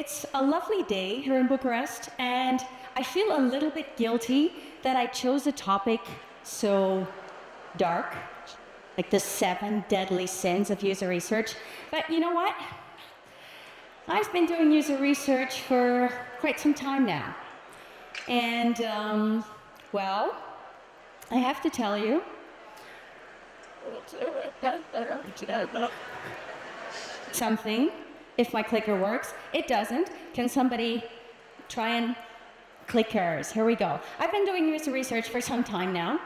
it's a lovely day here in Bucharest, and I feel a little bit guilty that I chose a topic so dark, like the 7 deadly sins of user research. But you know what? I've been doing user research for quite some time now. And, well, I have to tell you, something, if my clicker works. It doesn't. Can somebody try and clickers? Here we go. I've been doing user research for some time now,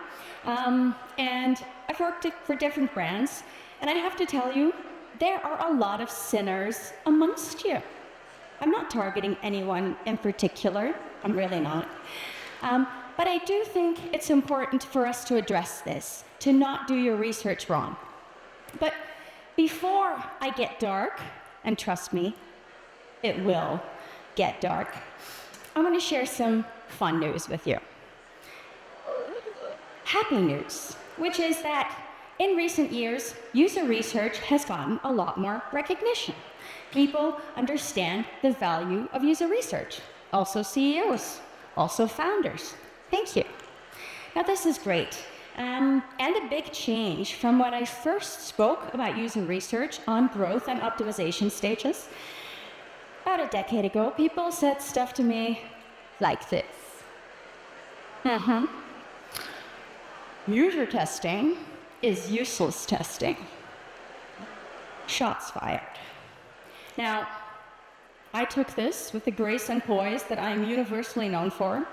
and I've worked for different brands, and I have to tell you, there are a lot of sinners amongst you. I'm not targeting anyone in particular. I'm really not. But I do think it's important for us to address this, to not do your research wrong. But before I get dark, and trust me, it will get dark, I'm going to share some fun news with you. Happy news, which is that in recent years, user research has gotten a lot more recognition. People understand the value of user research. Also CEOs, also founders. Thank you. Now this is great. And a big change from when I first spoke about user research on growth and optimization stages. About a decade ago, people said stuff to me like this. User testing is useless testing. Shots fired. Now, I took this with the grace and poise that I am universally known for.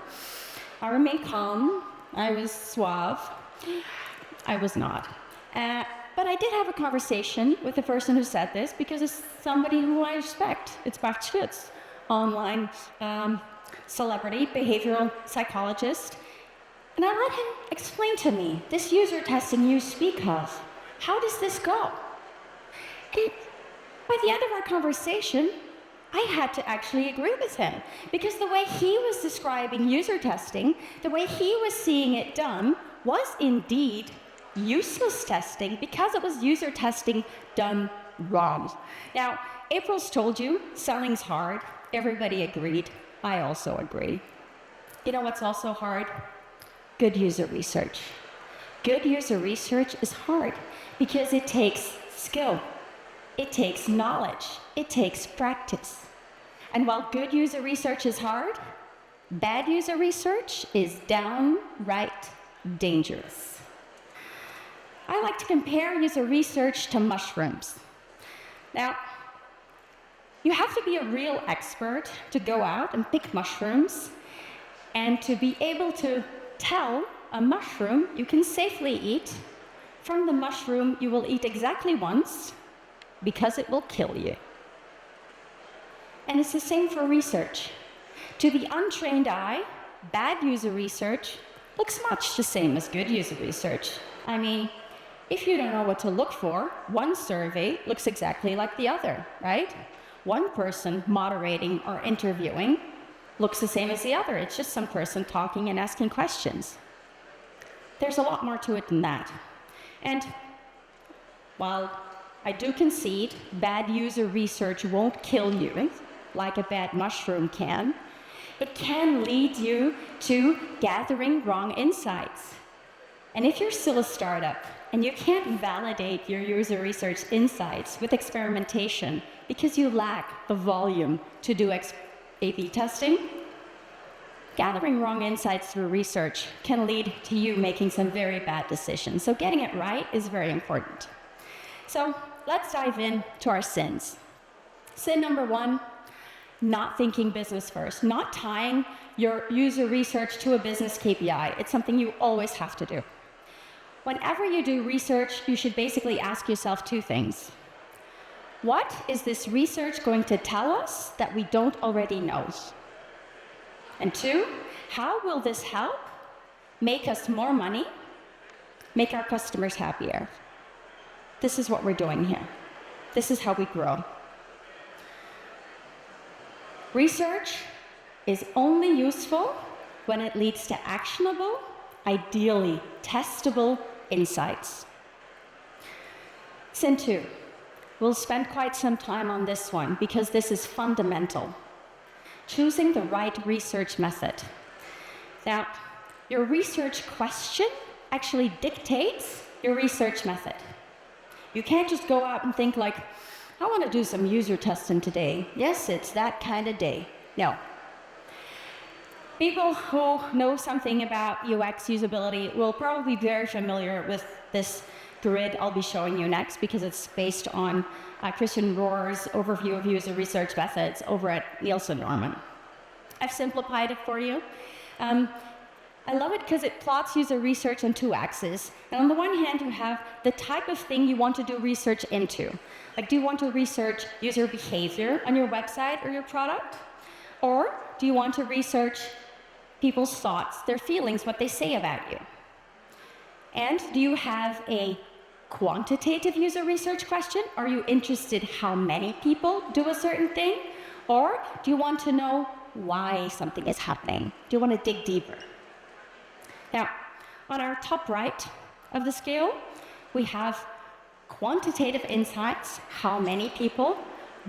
I remained calm. I was suave. I was not. But I did have a conversation with the person who said this because it's somebody who I respect. It's Bart Schutz, online celebrity, behavioral psychologist. And I let him explain to me this user testing you speak of. How does this go? And by the end of our conversation, I had to actually agree with him because the way he was describing user testing, the way he was seeing it done, was indeed useless testing because it was user testing done wrong. Now, April's told you selling's hard. Everybody agreed. I also agree. You know what's also hard? Good user research. Good user research is hard because it takes skill. It takes knowledge. It takes practice. And while good user research is hard, bad user research is downright dangerous. I like to compare user research to mushrooms. Now, you have to be a real expert to go out and pick mushrooms and to be able to tell a mushroom you can safely eat from the mushroom you will eat exactly once because it will kill you. And it's the same for research. To the untrained eye, bad user research looks much the same as good user research. I mean, if you don't know what to look for, one survey looks exactly like the other, right? One person moderating or interviewing looks the same as the other. It's just some person talking and asking questions. There's a lot more to it than that. And while I do concede bad user research won't kill you like a bad mushroom can, it can lead you to gathering wrong insights. And if you're still a startup and you can't validate your user research insights with experimentation because you lack the volume to do A/B testing, gathering wrong insights through research can lead to you making some very bad decisions. So getting it right is very important. So let's dive into our sins. Sin number 1, not thinking business first, not tying your user research to a business KPI. It's something you always have to do. Whenever you do research, you should basically ask yourself 2 things. What is this research going to tell us that we don't already know? And 2, how will this help make us more money, make our customers happier? This is what we're doing here. This is how we grow. Research is only useful when it leads to actionable, ideally testable insights. Sin 2. We'll spend quite some time on this one because this is fundamental. choosing the right research method. Now, your research question actually dictates your research method. You can't just go out and think like, I want to do some user testing today. Yes, it's that kind of day. No. People who know something about UX usability will probably be very familiar with this grid I'll be showing you next, because it's based on Christian Rohr's overview of user research methods over at Nielsen Norman. I've simplified it for you. I love it because it plots user research on two axes. And on the one hand, you have the type of thing you want to do research into. Like, do you want to research user behavior on your website or your product? Or do you want to research people's thoughts, their feelings, what they say about you? And do you have a quantitative user research question? Are you interested how many people do a certain thing? Or do you want to know why something is happening? Do you want to dig deeper? Now, on our top right of the scale, we have quantitative insights, how many people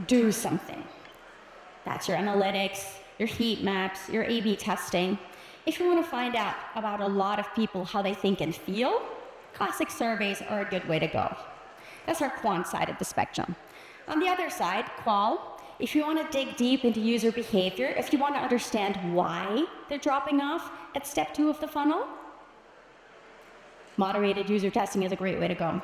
do something. That's your analytics, your heat maps, your A/B testing. If you want to find out about a lot of people, how they think and feel, classic surveys are a good way to go. That's our quant side of the spectrum. On the other side, qual, if you want to dig deep into user behavior, if you want to understand why they're dropping off at step 2 of the funnel, moderated user testing is a great way to go.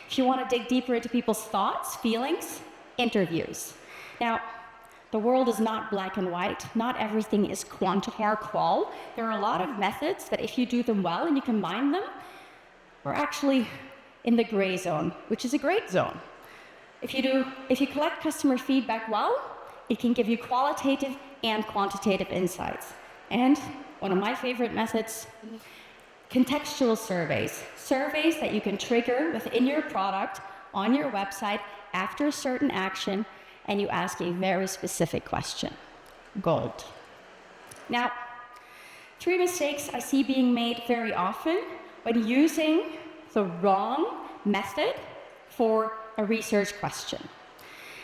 If you want to dig deeper into people's thoughts, feelings, interviews. Now, the world is not black and white. Not everything is quant or qual. There are a lot of methods that if you do them well and you combine them, we're actually in the gray zone, which is a great zone. If you collect customer feedback well, it can give you qualitative and quantitative insights. And one of my favorite methods, contextual surveys. Surveys that you can trigger within your product, on your website, after a certain action, and you ask a very specific question. Gold. Now, 3 mistakes I see being made very often when using the wrong method for a research question.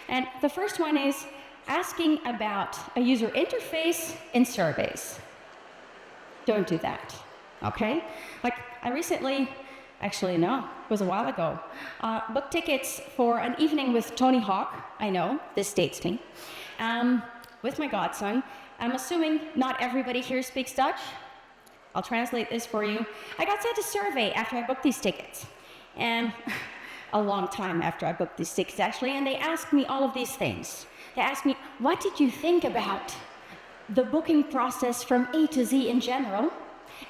And the first one is asking about a user interface in surveys. Don't do that, okay? Like, I recently, actually no, it was a while ago, booked tickets for an evening with Tony Hawk. I know, this dates me, with my godson. I'm assuming not everybody here speaks Dutch. I'll translate this for you. I got sent a survey after I booked these tickets, and a long time after I booked these tickets, actually, and they asked me all of these things. They asked me, what did you think about the booking process from A to Z in general?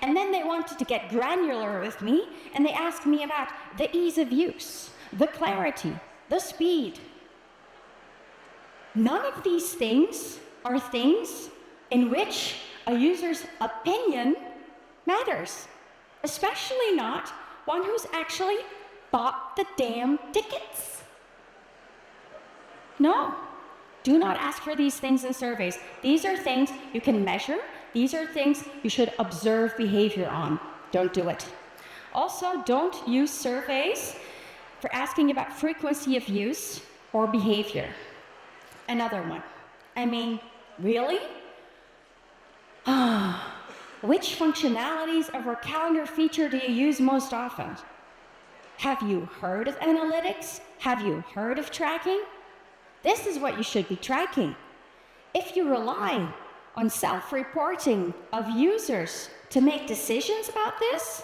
And then they wanted to get granular with me, and they asked me about the ease of use, the clarity, the speed. None of these things are things in which a user's opinion matters, especially not one who's actually bought the damn tickets. No, do not ask for these things in surveys. These are things you can measure. These are things you should observe behavior on. Don't do it. Also, don't use surveys for asking about frequency of use or behavior. Another one. I mean, really? Which functionalities of our calendar feature do you use most often? Have you heard of analytics? Have you heard of tracking? This is what you should be tracking. If you rely on self-reporting of users to make decisions about this,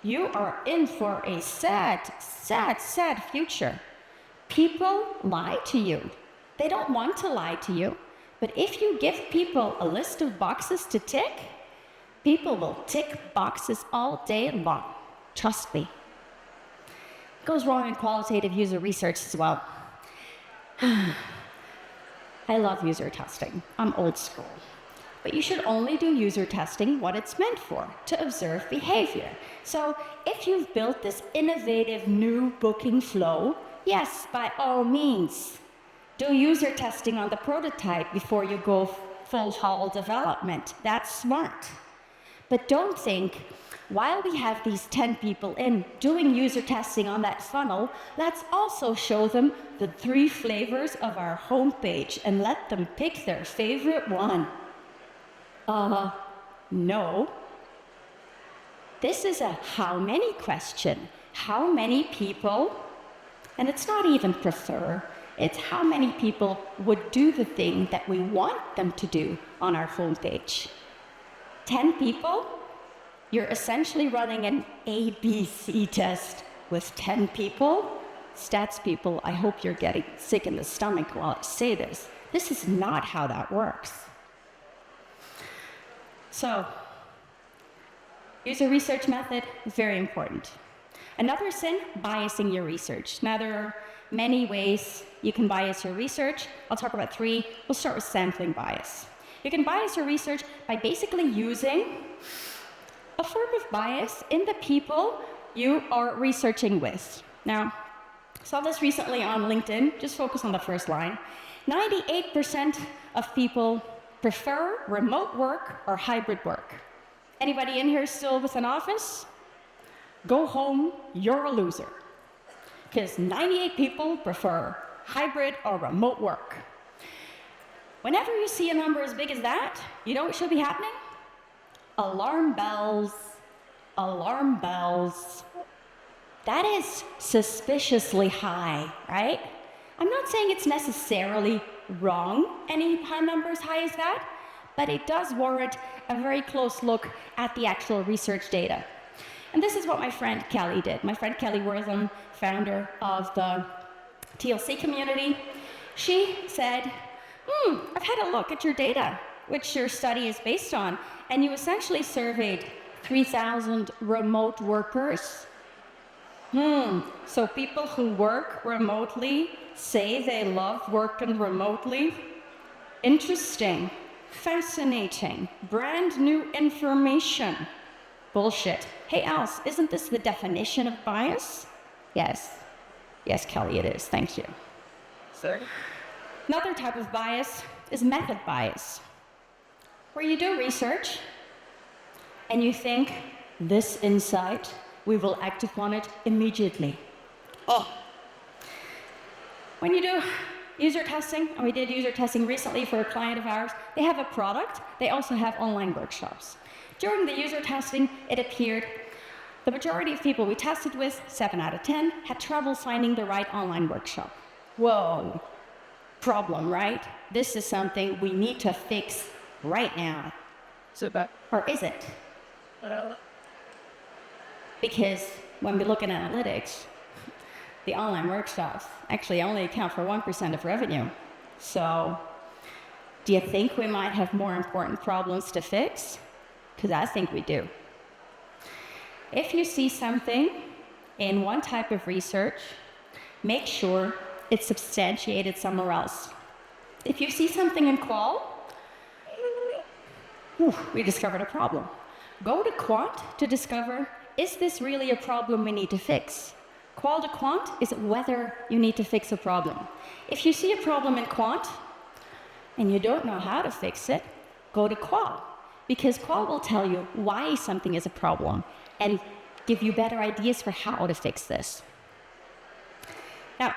you are in for a sad, sad, sad future. People lie to you. They don't want to lie to you, but if you give people a list of boxes to tick, people will tick boxes all day long. Trust me. It goes wrong in qualitative user research as well. I love user testing. I'm old school. But you should only do user testing what it's meant for, to observe behavior. So if you've built this innovative new booking flow, yes, by all means, do user testing on the prototype before you go full haul development. That's smart. But don't think, while we have these 10 people in doing user testing on that funnel, let's also show them the 3 flavors of our homepage and let them pick their favorite one. No. This is a how many question. How many people, and it's not even prefer, it's how many people would do the thing that we want them to do on our homepage. 10 people, you're essentially running an ABC test with 10 people. Stats people, I hope you're getting sick in the stomach while I say this. This is not how that works. So, user research method is very important. Another sin, biasing your research. Now, there are many ways you can bias your research. I'll talk about 3. We'll start with sampling bias. You can bias your research by basically using a form of bias in the people you are researching with. Now, I saw this recently on LinkedIn. Just focus on the first line. 98% of people prefer remote work or hybrid work. Anybody in here still with an office? Go home, you're a loser. Because 98 people prefer hybrid or remote work. Whenever you see a number as big as that, you know what should be happening? Alarm bells, alarm bells. That is suspiciously high, right? I'm not saying it's necessarily wrong, any number as high as that, but it does warrant a very close look at the actual research data. And this is what my friend Kelly did. My friend Kelly Wortham, founder of the TLC community, she said, I've had a look at your data, which your study is based on, and you essentially surveyed 3,000 remote workers. So people who work remotely say they love working remotely? Interesting, fascinating, brand new information. Bullshit. Hey, Els, isn't this the definition of bias? Yes. Yes, Kelly, it is. Thank you. Sorry. Another type of bias is method bias, where you do research and you think, this insight, we will act upon it immediately. When you do user testing, and we did user testing recently for a client of ours, they have a product, they also have online workshops. During the user testing, it appeared the majority of people we tested with, 7 out of 10, had trouble finding the right online workshop. Whoa, problem, right? This is something we need to fix right now. Or is it? Because when we look at analytics, the online workshops actually only account for 1% of revenue. So, do you think we might have more important problems to fix? Because I think we do. If you see something in one type of research, make sure it's substantiated somewhere else. If you see something in qual, we discovered a problem. Go to quant to discover, is this really a problem we need to fix? Qual to quant is whether you need to fix a problem. If you see a problem in quant and you don't know how to fix it, go to qual. Because qual will tell you why something is a problem and give you better ideas for how to fix this. Now,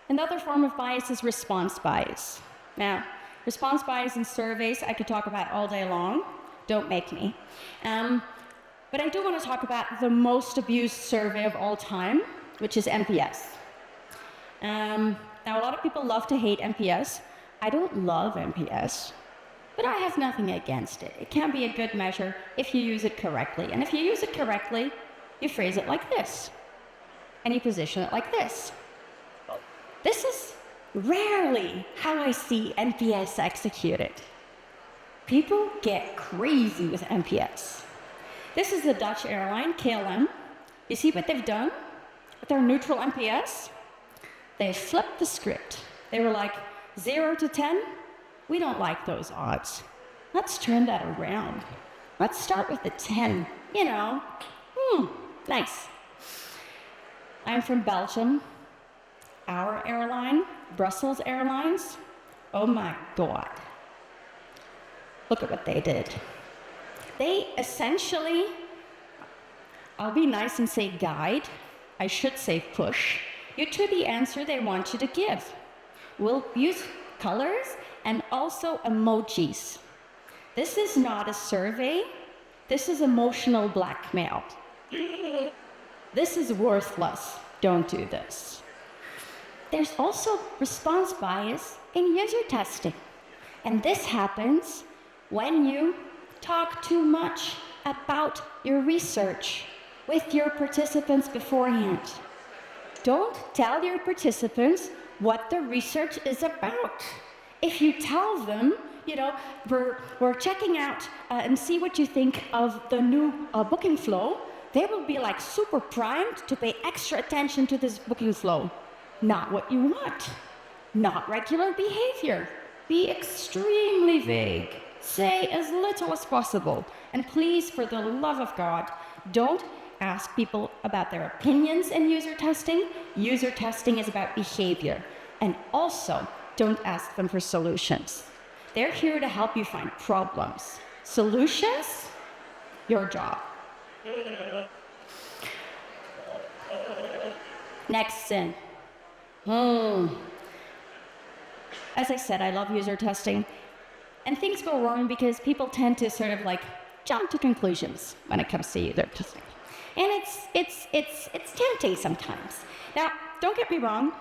another form of bias is response bias. Now, response bias in surveys I could talk about all day long. Don't make me. But I do want to talk about the most abused survey of all time, which is NPS. Now, a lot of people love to hate NPS. I don't love NPS, but I have nothing against it. It can be a good measure if you use it correctly. And if you use it correctly, you phrase it like this, and you position it like this. This is rarely how I see NPS executed. People get crazy with NPS. This is the Dutch airline, KLM. You see what they've done with their neutral NPS? They flipped the script. They were like, 0 to 10, we don't like those odds. Let's turn that around. Let's start with the 10, you know. Nice. I'm from Belgium. Our airline, Brussels Airlines, oh my God. Look at what they did. They essentially, I'll be nice and say guide, I should say push, you to the answer they want you to give. We'll use colors and also emojis. This is not a survey. This is emotional blackmail. This is worthless. Don't do this. There's also response bias in user testing. And this happens when you talk too much about your research with your participants beforehand. Don't tell your participants what the research is about. If you tell them, we're checking out and see what you think of the new booking flow, they will be like super primed to pay extra attention to this booking flow. Not what you want. Not regular behavior. Be extremely vague. Say as little as possible. And please, for the love of God, don't ask people about their opinions in user testing. User testing is about behavior. And also, don't ask them for solutions. They're here to help you find problems. Solutions? Your job. Next sin. As I said, I love user testing. And things go wrong because people tend to sort of like jump to conclusions when it comes to user testing. And it's tempting sometimes. Now, don't get me wrong.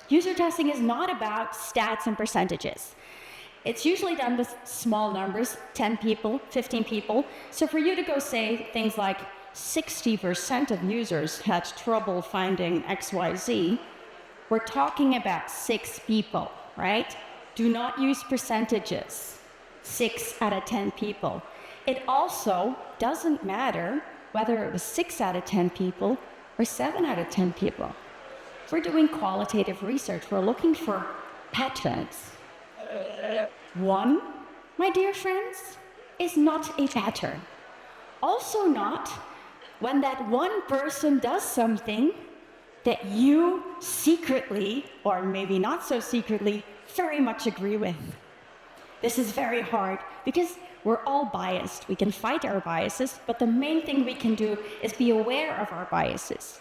User testing is not about stats and percentages. It's usually done with small numbers, 10 people, 15 people. So for you to go say things like 60% of users had trouble finding XYZ, we're talking about 6 people, right? Do not use percentages. 6 out of 10 people. It also doesn't matter whether it was 6 out of 10 people or 7 out of 10 people. If we're doing qualitative research, we're looking for patterns. 1, my dear friends, is not a pattern. Also not when that one person does something that you secretly, or maybe not so secretly, very much agree with. This is very hard because we're all biased. We can fight our biases, but the main thing we can do is be aware of our biases.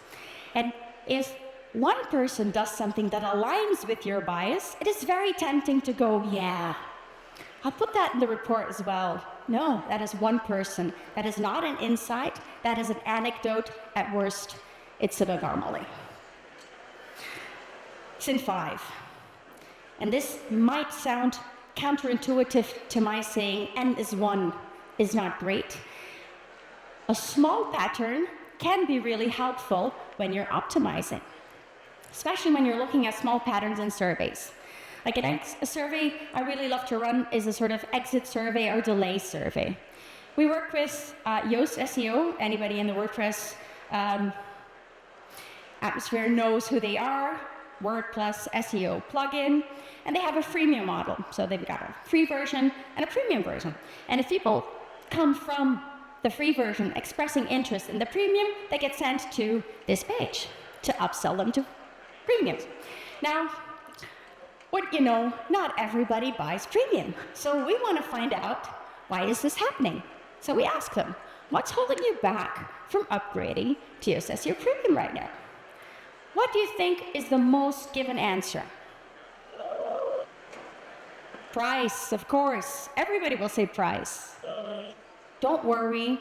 And if one person does something that aligns with your bias, it is very tempting to go, yeah, I'll put that in the report as well. No, that is one person. That is not an insight. That is an anecdote. At worst, it's an anomaly. Sin 5. And this might sound counterintuitive to my saying n is 1 is not great. A small pattern can be really helpful when you're optimizing, especially when you're looking at small patterns in surveys. Like a survey I really love to run is a sort of exit survey or delay survey. We work with Yoast SEO. Anybody in the WordPress atmosphere knows who they are. WordPress SEO plugin, and they have a freemium model. So they've got a free version and a premium version. And if people come from the free version expressing interest in the premium, they get sent to this page to upsell them to premium. Now, not everybody buys premium. So we want to find out, why is this happening? So we ask them, what's holding you back from upgrading to your SEO premium right now? What do you think is the most given answer? Price, of course. Everybody will say price. Don't worry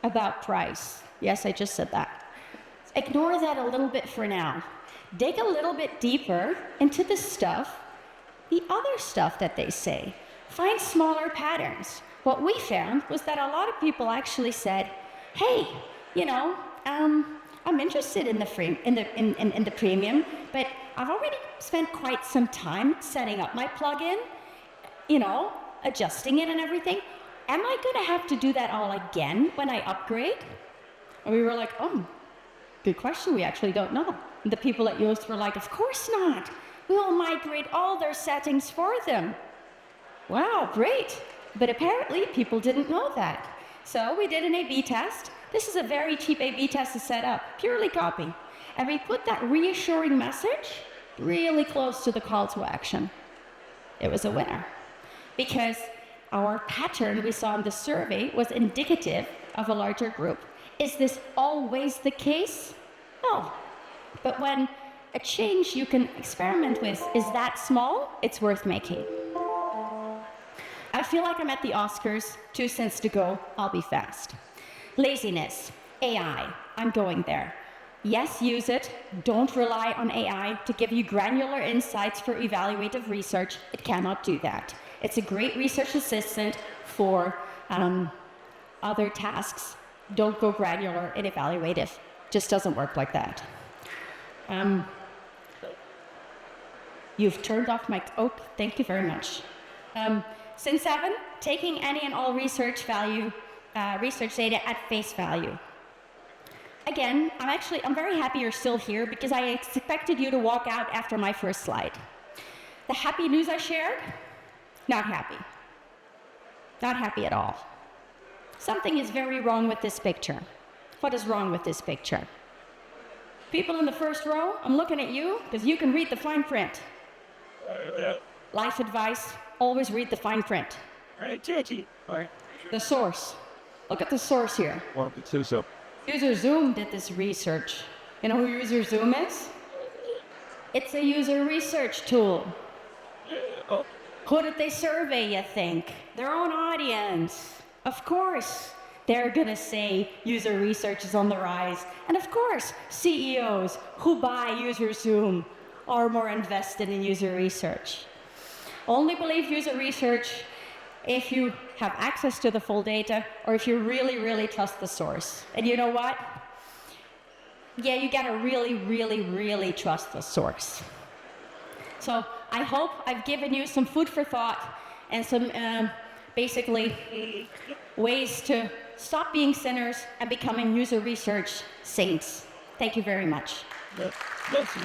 about price. Yes, I just said that. Ignore that a little bit for now. Dig a little bit deeper into the other stuff that they say. Find smaller patterns. What we found was that a lot of people actually said, hey, I'm interested in the premium, but I've already spent quite some time setting up my plugin, adjusting it and everything. Am I going to have to do that all again when I upgrade? And we were like, oh, good question. We actually don't know. And the people at Yoast were like, of course not. We will migrate all their settings for them. Wow, great. But apparently people didn't know that. So we did an A/B test. This is a very cheap A/B test to set up, purely copy. And we put that reassuring message really close to the call to action. It was a winner. Because our pattern we saw in the survey was indicative of a larger group. Is this always the case? No. But when a change you can experiment with is that small, it's worth making. I feel like I'm at the Oscars, 2 cents to go, I'll be fast. Laziness, AI, I'm going there. Yes, use it. Don't rely on AI to give you granular insights for evaluative research. It cannot do that. It's a great research assistant for other tasks. Don't go granular in evaluative. Just doesn't work like that. You've turned off my... Oh, thank you very much. Sin 7, taking any and all research data at face value. Again, I'm very happy you're still here because I expected you to walk out after my first slide. The happy news I shared? Not happy. Not happy at all. Something is very wrong with this picture. What is wrong with this picture? People in the first row, I'm looking at you because you can read the fine print. Life advice, always read the fine print. The source. Look at the source here. User Zoom did this research. You know who User Zoom is? It's a user research tool. Who did they survey, you think? Their own audience. Of course, they're gonna say user research is on the rise. And of course, CEOs who buy User Zoom are more invested in user research. Only believe user research if you have access to the full data or if you really, really trust the source. And you know what? Yeah, you gotta really, really, really trust the source. So I hope I've given you some food for thought and some basically ways to stop being sinners and becoming user research saints. Thank you very much. Merci.